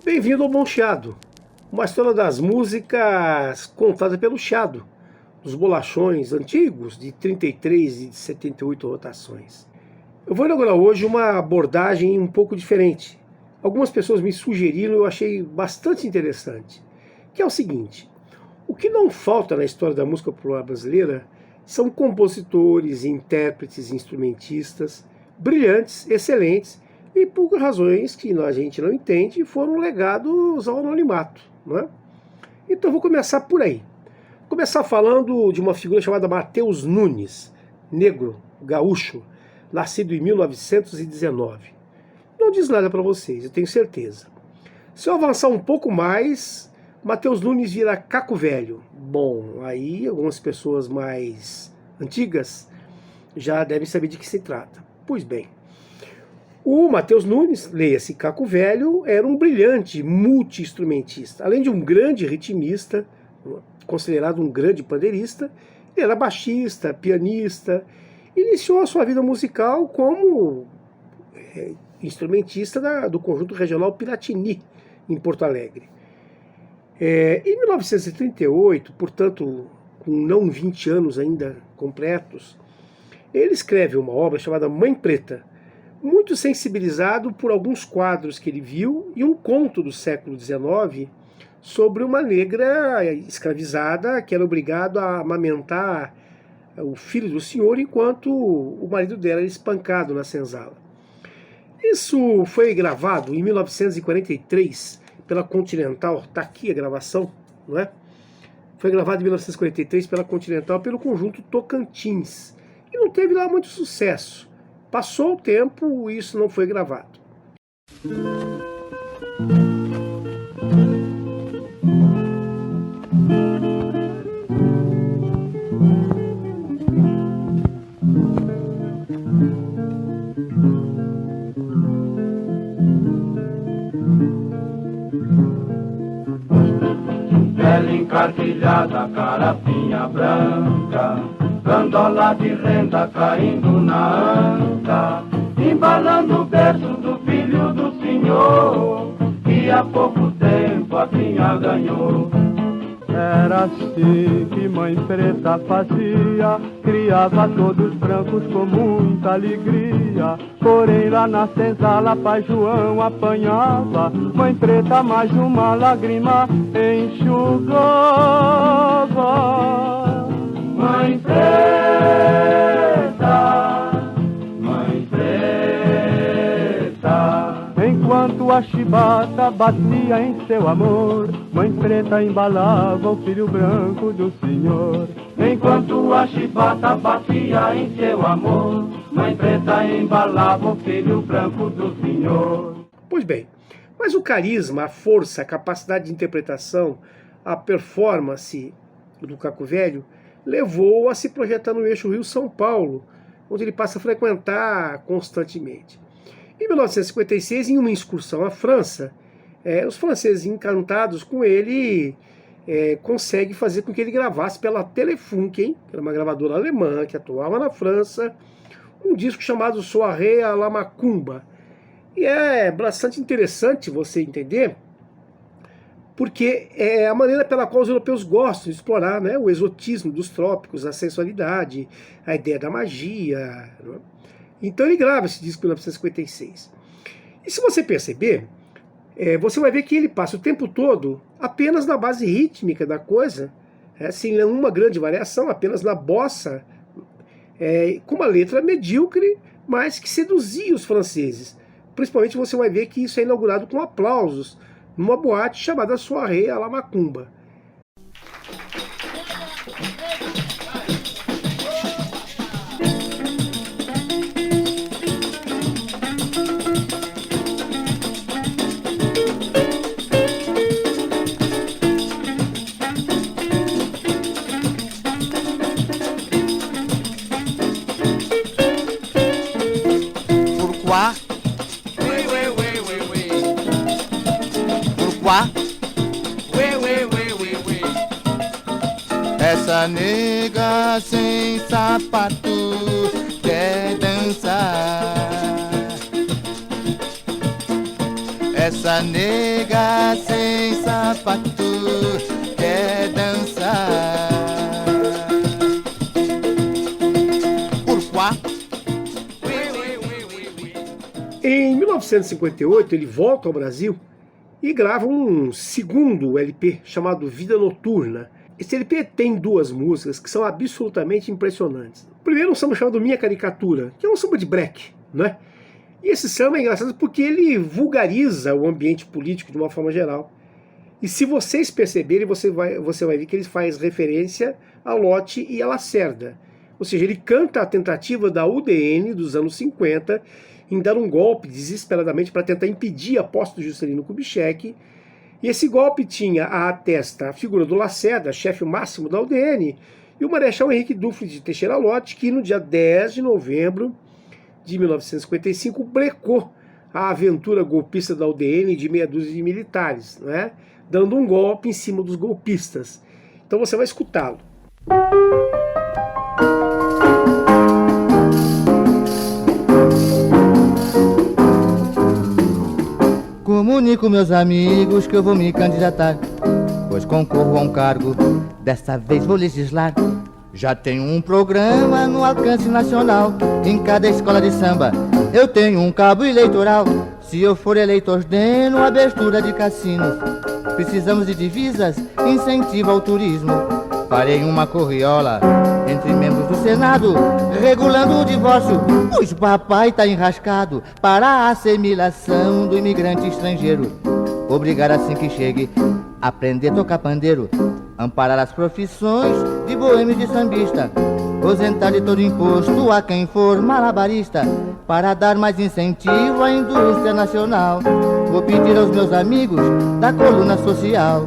Bem-vindo ao Bom Chiado, uma história das músicas contada pelo Chiado, dos bolachões antigos de 33 e de 78 rotações. Eu vou inaugurar hoje uma abordagem um pouco diferente. Algumas pessoas me sugeriram e eu achei bastante interessante, que é o seguinte: o que não falta na história da música popular brasileira são compositores, intérpretes, instrumentistas, brilhantes, excelentes, e por razões que a gente não entende, foram legados ao anonimato, não é? Então eu vou começar por aí. Vou começar falando de uma figura chamada Matheus Nunes, negro, gaúcho, nascido em 1919. Não diz nada para vocês, eu tenho certeza. Se eu avançar um pouco mais, Matheus Nunes vira Caco Velho. Bom, aí algumas pessoas mais antigas já devem saber de que se trata. Pois bem, o Matheus Nunes, leia-se Caco Velho, era um brilhante multi-instrumentista. Além de um grande ritmista, considerado um grande pandeirista, ele era baixista, pianista. Iniciou a sua vida musical como instrumentista do Conjunto Regional Piratini, em Porto Alegre. Em 1938, portanto, com não 20 anos ainda completos, ele escreve uma obra chamada Mãe Preta, muito sensibilizado por alguns quadros que ele viu e um conto do século XIX sobre uma negra escravizada que era obrigada a amamentar o filho do senhor enquanto o marido dela era espancado na senzala. Isso foi gravado em 1943 pela Continental, está aqui a gravação, não é? Foi gravado em 1943 pela Continental pelo Conjunto Tocantins e não teve lá muito sucesso. Passou o tempo e isso não foi gravado. Ela encarquilhada, carapinha branca, gandola de renda caindo na anta, embalando o berço do filho do senhor, que há pouco tempo a pinha ganhou. Era assim que Mãe Preta fazia, criava todos brancos com muita alegria. Porém lá na senzala Pai João apanhava, Mãe Preta mais uma lágrima enxugava. Mãe Preta, Mãe Preta. Enquanto a chibata batia em seu amor, Mãe Preta embalava o filho branco do senhor. Enquanto a chibata batia em seu amor, Mãe Preta embalava o filho branco do senhor. Pois bem, mas o carisma, a força, a capacidade de interpretação, a performance do Caco Velho levou a se projetar no eixo Rio-São Paulo, onde ele passa a frequentar constantemente. Em 1956, em uma excursão à França, os franceses, encantados com ele, conseguem fazer com que ele gravasse pela Telefunken, que era uma gravadora alemã que atuava na França, um disco chamado Soirée à la Macumba. E é bastante interessante você entender, porque é a maneira pela qual os europeus gostam de explorar, né, o exotismo dos trópicos, a sensualidade, a ideia da magia. Né? Então ele grava esse disco em 1956. E se você perceber, você vai ver que ele passa o tempo todo apenas na base rítmica da coisa, sem nenhuma grande variação, apenas na bossa, com uma letra medíocre, mas que seduzia os franceses. Principalmente você vai ver que isso é inaugurado com aplausos numa boate chamada Soirée à la Macumba. Pourquoi Pourquoi? Essa nega sem sapato quer dançar. Essa nega sem sapato quer dançar. Pourquoi? Em 1958, ele volta ao Brasil e grava um segundo LP chamado Vida Noturna. Esse LP tem duas músicas que são absolutamente impressionantes. O primeiro é um samba chamado Minha Caricatura, que é um samba de break, né? E esse samba é engraçado porque ele vulgariza o ambiente político de uma forma geral. E se vocês perceberem, você vai ver que ele faz referência a Lott e a Lacerda. Ou seja, ele canta a tentativa da UDN dos anos 50 em dar um golpe desesperadamente para tentar impedir a posse do Juscelino Kubitschek. E esse golpe tinha à testa a figura do Lacerda, chefe máximo da UDN, e o Marechal Henrique Duflo de Teixeira Lott, que no dia 10 de novembro de 1955 brecou a aventura golpista da UDN de meia dúzia de militares, né, dando um golpe em cima dos golpistas. Então você vai escutá-lo. Comunico meus amigos que eu vou me candidatar, pois concorro a um cargo, dessa vez vou legislar. Já tenho um programa no alcance nacional, em cada escola de samba eu tenho um cabo eleitoral. Se eu for eleito ordeno a abertura de cassinos. Precisamos de divisas, incentivo ao turismo. Farei uma corriola entre membros do Senado, regulando o divórcio, pois papai tá enrascado para a assimilação do imigrante estrangeiro. Obrigar assim que chegue, aprender a tocar pandeiro, amparar as profissões de boêmio e de sambista, ausentar de todo imposto a quem for malabarista, para dar mais incentivo à indústria nacional. Vou pedir aos meus amigos da coluna social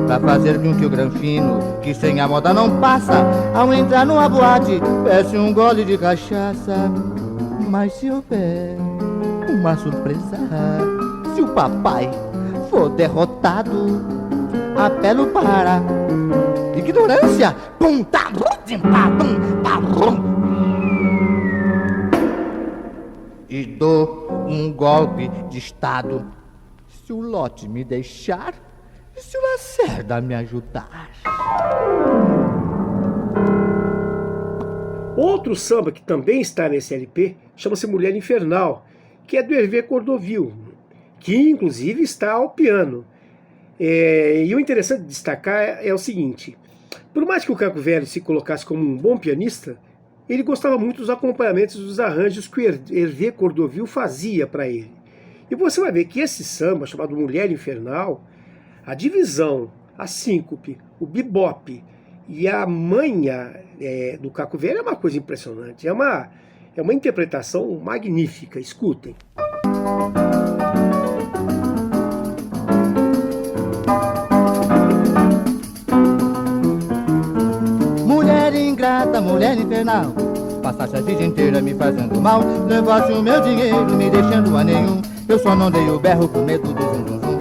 pra fazer com que o granfino, que sem a moda não passa, ao entrar numa boate, peça um gole de cachaça. Mas se houver uma surpresa, se o papai for derrotado, apelo para ignorância. Pum, tá, bum, tá, bum. E dou um golpe de estado, se o Lott me deixar, se o Lacerda me ajudar. Outro samba que também está nesse LP chama-se Mulher Infernal, que é do Hervé Cordovil, que inclusive está ao piano. E o interessante de destacar é o seguinte: por mais que o Caco Velho se colocasse como um bom pianista, ele gostava muito dos acompanhamentos dos arranjos que o Hervé Cordovil fazia para ele. E você vai ver que esse samba, chamado Mulher Infernal, a divisão, a síncope, o bebop e a manha do Caco Velho é uma coisa impressionante. É uma interpretação magnífica. Escutem. Mulher ingrata, mulher infernal, passaste a vida inteira me fazendo mal, levaste o meu dinheiro me deixando a nenhum. Eu só não dei o berro com medo do zum zum zum.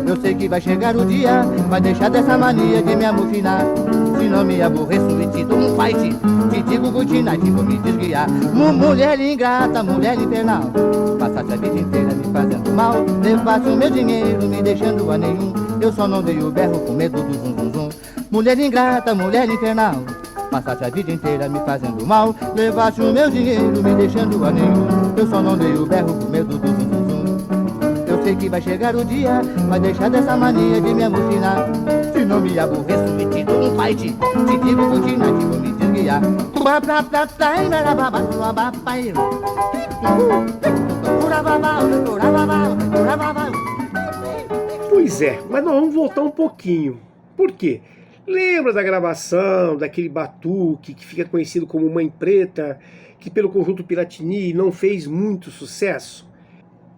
Eu sei que vai chegar o dia, vai deixar dessa mania de me amofinar. Se não me aborreço e te dou um fight, te digo good night e vou me desviar. Mulher ingrata, mulher infernal, passaste a vida inteira me fazendo mal, levaste o meu dinheiro me deixando a nenhum. Eu só não dei o berro com medo do zum zum zum. Mulher ingrata, mulher infernal, passaste a vida inteira me fazendo mal, levaste o meu dinheiro me deixando a nenhum. Eu só não dei o berro com medo do zum zum zum. Eu sei que vai chegar o dia, vai deixar dessa mania de me amofinar. Se não me aborreço e te dou um fight, te digo good night e vou me desviar. Pois é, mas nós vamos voltar um pouquinho. Por quê? Lembra da gravação daquele batuque que fica conhecido como Mãe Preta, que pelo conjunto Piratini não fez muito sucesso?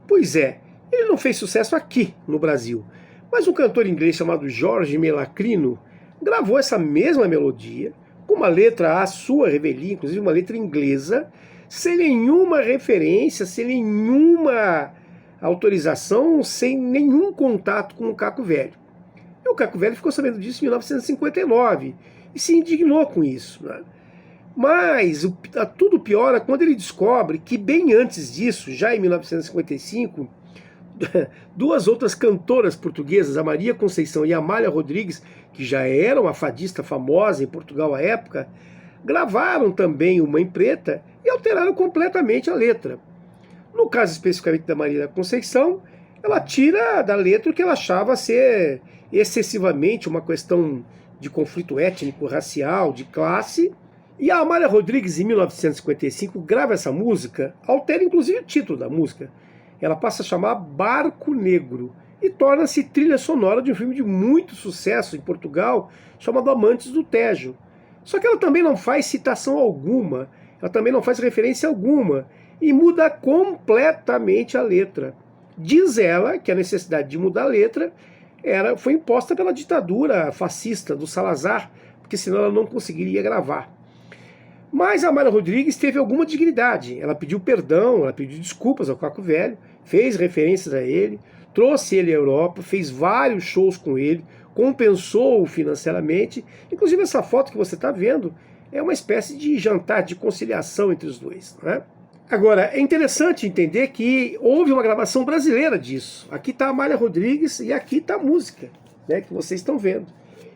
Pois é, ele não fez sucesso aqui no Brasil, mas um cantor inglês chamado George Melacrino gravou essa mesma melodia, com uma letra à sua revelia, inclusive uma letra inglesa, sem nenhuma referência, sem nenhuma a autorização sem nenhum contato com o Caco Velho. E o Caco Velho ficou sabendo disso em 1959 e se indignou com isso, né? Mas tudo piora quando ele descobre que bem antes disso, já em 1955, duas outras cantoras portuguesas, a Maria Conceição e a Amália Rodrigues, que já eram uma fadista famosa em Portugal à época, gravaram também o Mãe Preta e alteraram completamente a letra. No caso especificamente da Maria Conceição, ela tira da letra o que ela achava ser excessivamente uma questão de conflito étnico, racial, de classe. E a Amália Rodrigues, em 1955, grava essa música, altera inclusive o título da música. Ela passa a chamar Barco Negro e torna-se trilha sonora de um filme de muito sucesso em Portugal, chamado Amantes do Tejo. Só que ela também não faz citação alguma, ela também não faz referência alguma, e muda completamente a letra. Diz ela que a necessidade de mudar a letra foi imposta pela ditadura fascista do Salazar, porque senão ela não conseguiria gravar. Mas a Amália Rodrigues teve alguma dignidade. Ela pediu perdão, ela pediu desculpas ao Caco Velho, fez referências a ele, trouxe ele à Europa, fez vários shows com ele, compensou-o financeiramente. Inclusive essa foto que você está vendo é uma espécie de jantar de conciliação entre os dois, né? Agora, é interessante entender que houve uma gravação brasileira disso. Aqui está a Amália Rodrigues e aqui está a música, né, que vocês estão vendo.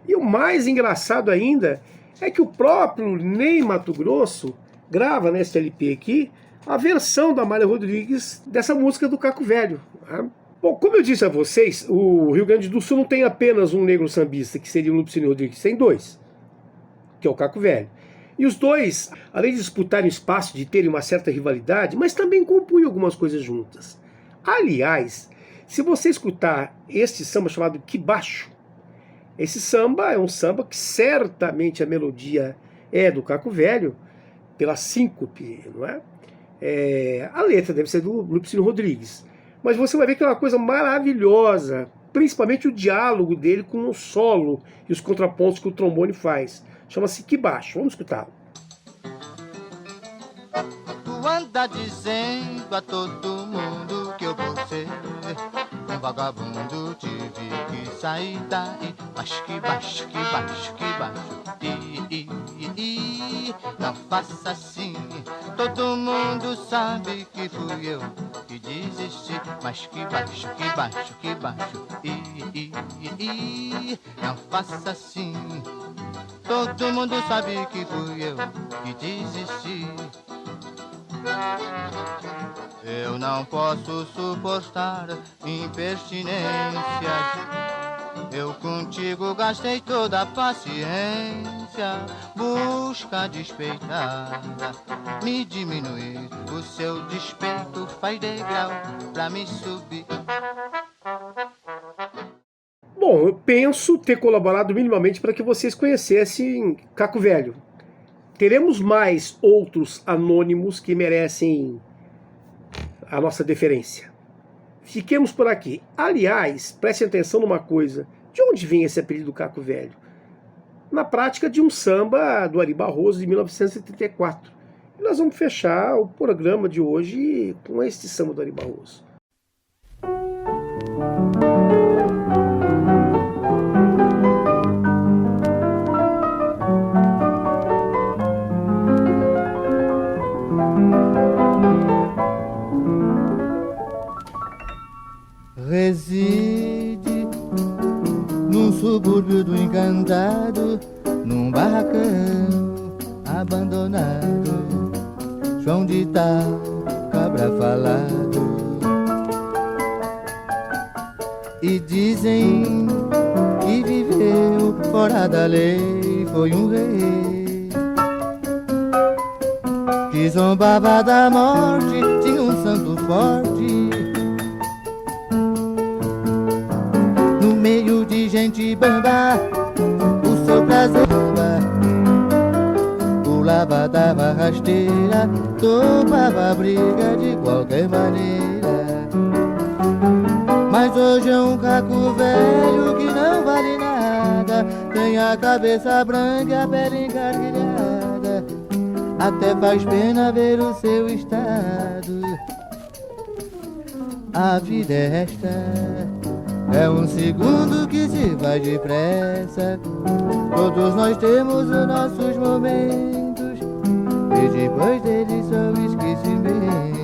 E o mais engraçado ainda é que o próprio Ney Matogrosso grava nesse LP aqui a versão da Amália Rodrigues dessa música do Caco Velho. Né? Bom, como eu disse a vocês, o Rio Grande do Sul não tem apenas um negro sambista, que seria o Lupicínio Rodrigues, tem dois, que é o Caco Velho. E os dois, além de disputarem espaço, de terem uma certa rivalidade, mas também compunham algumas coisas juntas. Aliás, se você escutar este samba chamado Que Baixo, esse samba é um samba que certamente a melodia é do Caco Velho, pela síncope, não é? A letra deve ser do Lupicínio Rodrigues. Mas você vai ver que é uma coisa maravilhosa, principalmente o diálogo dele com o solo e os contrapontos que o trombone faz. Chama-se Que Baixo. Vamos escutá-lo. Tu anda dizendo a todo mundo que eu vou ser um vagabundo, tive que sair daí. Mas que baixo, que baixo, que baixo. Não faça assim. Todo mundo sabe que fui eu que desisti. Mas que baixo, que baixo, que baixo. Não faça assim. Todo mundo sabe que fui eu que desisti. Eu não posso suportar impertinências. Eu contigo gastei toda a paciência. Busca despeitada me diminuir. O seu despeito faz degrau pra me subir. Bom, eu penso ter colaborado minimamente para que vocês conhecessem Caco Velho. Teremos mais outros anônimos que merecem a nossa deferência. Fiquemos por aqui. Aliás, prestem atenção numa coisa. De onde vem esse apelido Caco Velho? Na prática de um samba do Ari Barroso de 1974. E nós vamos fechar o programa de hoje com este samba do Ari Barroso. Reside num subúrbio do Encantado, num barracão abandonado, João de Tal, cabra falado. E dizem que viveu fora da lei, foi um rei que zombava da morte, tinha um santo forte. No meio de gente bamba, o seu prazer pulava, dava rasteira, tomava briga de qualquer maneira. Mas hoje é um caco velho que não vale nada, tem a cabeça branca e a pele encarquilhada, até faz pena ver o seu estado. A vida é esta, é um segundo que se vai depressa. Todos nós temos os nossos momentos e depois deles são esquecimentos.